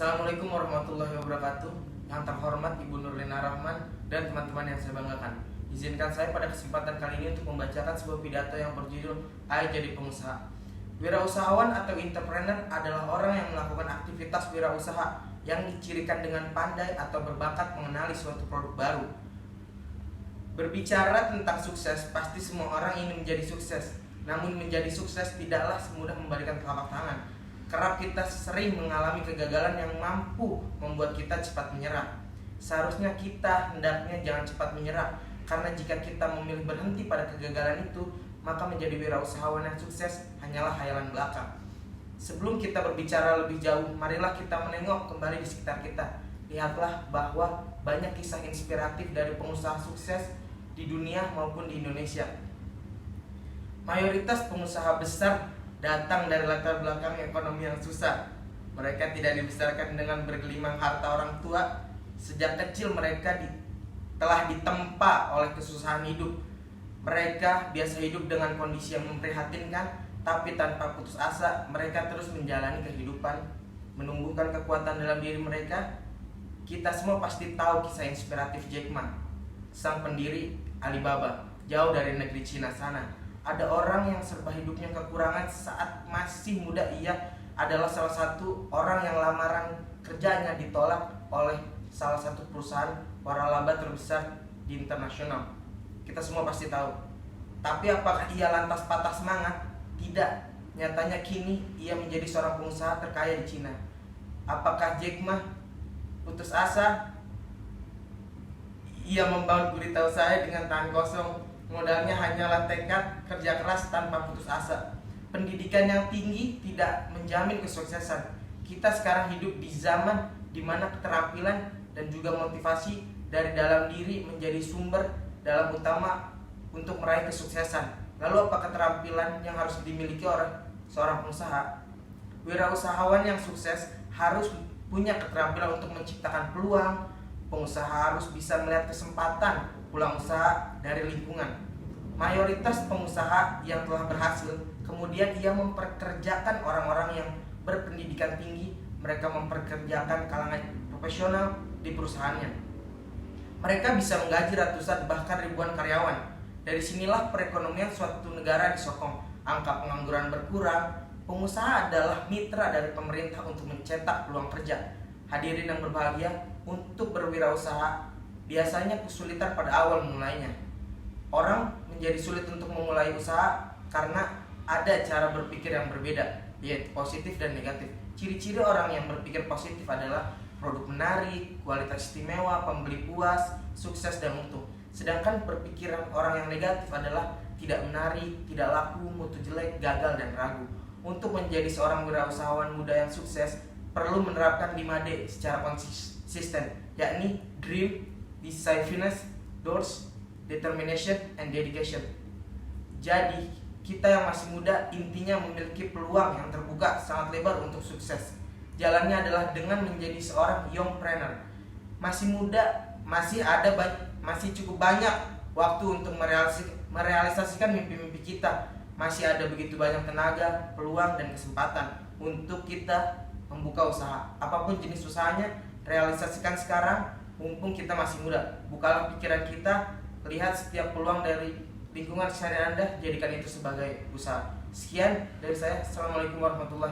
Assalamualaikum warahmatullahi wabarakatuh. Yang terhormat Ibu Nurlina Rahman dan teman-teman yang saya banggakan. Izinkan saya pada kesempatan kali ini untuk membacakan sebuah pidato yang berjudul Ayo Jadi Pengusaha. Wirausahawan atau entrepreneur adalah orang yang melakukan aktivitas wirausaha yang dicirikan dengan pandai atau berbakat mengenali suatu produk baru. Berbicara tentang sukses, pasti semua orang ingin menjadi sukses. Namun menjadi sukses tidaklah semudah membalikan telapak tangan. Kerap kita sering mengalami kegagalan yang mampu membuat kita cepat menyerah. Seharusnya kita hendaknya jangan cepat menyerah, karena jika kita memilih berhenti pada kegagalan itu, maka menjadi wirausahawan yang sukses hanyalah khayalan belaka. Sebelum kita berbicara lebih jauh, marilah kita menengok kembali di sekitar kita. Lihatlah bahwa banyak kisah inspiratif dari pengusaha sukses di dunia maupun di Indonesia. Mayoritas pengusaha besar datang dari latar belakang ekonomi yang susah. Mereka tidak dibesarkan dengan bergelimang harta orang tua. Sejak kecil mereka telah ditempa oleh kesusahan hidup. Mereka biasa hidup dengan kondisi yang memprihatinkan, tapi tanpa putus asa mereka terus menjalani kehidupan, menumbuhkan kekuatan dalam diri mereka. Kita semua pasti tahu kisah inspiratif Jack Ma, sang pendiri Alibaba, jauh dari negeri Cina sana. Ada orang yang serba hidupnya kekurangan saat masih muda. Ia adalah salah satu orang yang lamaran kerjanya ditolak oleh salah satu perusahaan waralaba terbesar di internasional. Kita semua pasti tahu. Tapi apakah ia lantas patah semangat? Tidak. Nyatanya kini ia menjadi seorang pengusaha terkaya di Cina. Apakah Jack Ma putus asa? Ia membangun gurita usaha dengan tangan kosong. Modalnya hanyalah tekad, kerja keras tanpa putus asa. Pendidikan yang tinggi tidak menjamin kesuksesan. Kita sekarang hidup di zaman di mana keterampilan dan juga motivasi dari dalam diri menjadi sumber dalam utama untuk meraih kesuksesan. Lalu apa keterampilan yang harus dimiliki oleh seorang pengusaha? Wirausahawan yang sukses harus punya keterampilan untuk menciptakan peluang. Pengusaha harus bisa melihat kesempatan peluang usaha dari lingkungan. Mayoritas pengusaha yang telah berhasil, kemudian ia memperkerjakan orang-orang yang berpendidikan tinggi. Mereka memperkerjakan kalangan profesional di perusahaannya. Mereka bisa menggaji ratusan bahkan ribuan karyawan. Dari sinilah perekonomian suatu negara disokong. Angka pengangguran berkurang. Pengusaha adalah mitra dari pemerintah untuk mencetak peluang kerja. Hadirin yang berbahagia, untuk berwirausaha biasanya kesulitan pada awal mulainya. Orang menjadi sulit untuk memulai usaha karena ada cara berpikir yang berbeda, yaitu positif dan negatif. Ciri-ciri orang yang berpikir positif adalah produk menarik, kualitas istimewa, pembeli puas, sukses dan untung. Sedangkan berpikiran orang yang negatif adalah tidak menarik, tidak laku, mutu jelek, gagal dan ragu. Untuk menjadi seorang wirausahawan muda yang sukses, perlu menerapkan 5D secara konsisten, yakni dream, decisiveness, doors, determination, and dedication. Jadi, kita yang masih muda intinya memiliki peluang yang terbuka sangat lebar untuk sukses. Jalannya adalah dengan menjadi seorang youngpreneur. Masih muda, masih cukup banyak waktu untuk merealisasikan mimpi-mimpi kita. Masih ada begitu banyak tenaga, peluang, dan kesempatan untuk kita membuka usaha. Apapun jenis usahanya, realisasikan sekarang mumpung kita masih muda. Bukalah pikiran kita, lihat setiap peluang dari lingkungan sekitar Anda, jadikan itu sebagai usaha. Sekian dari saya. Assalamualaikum warahmatullahi wabarakatuh.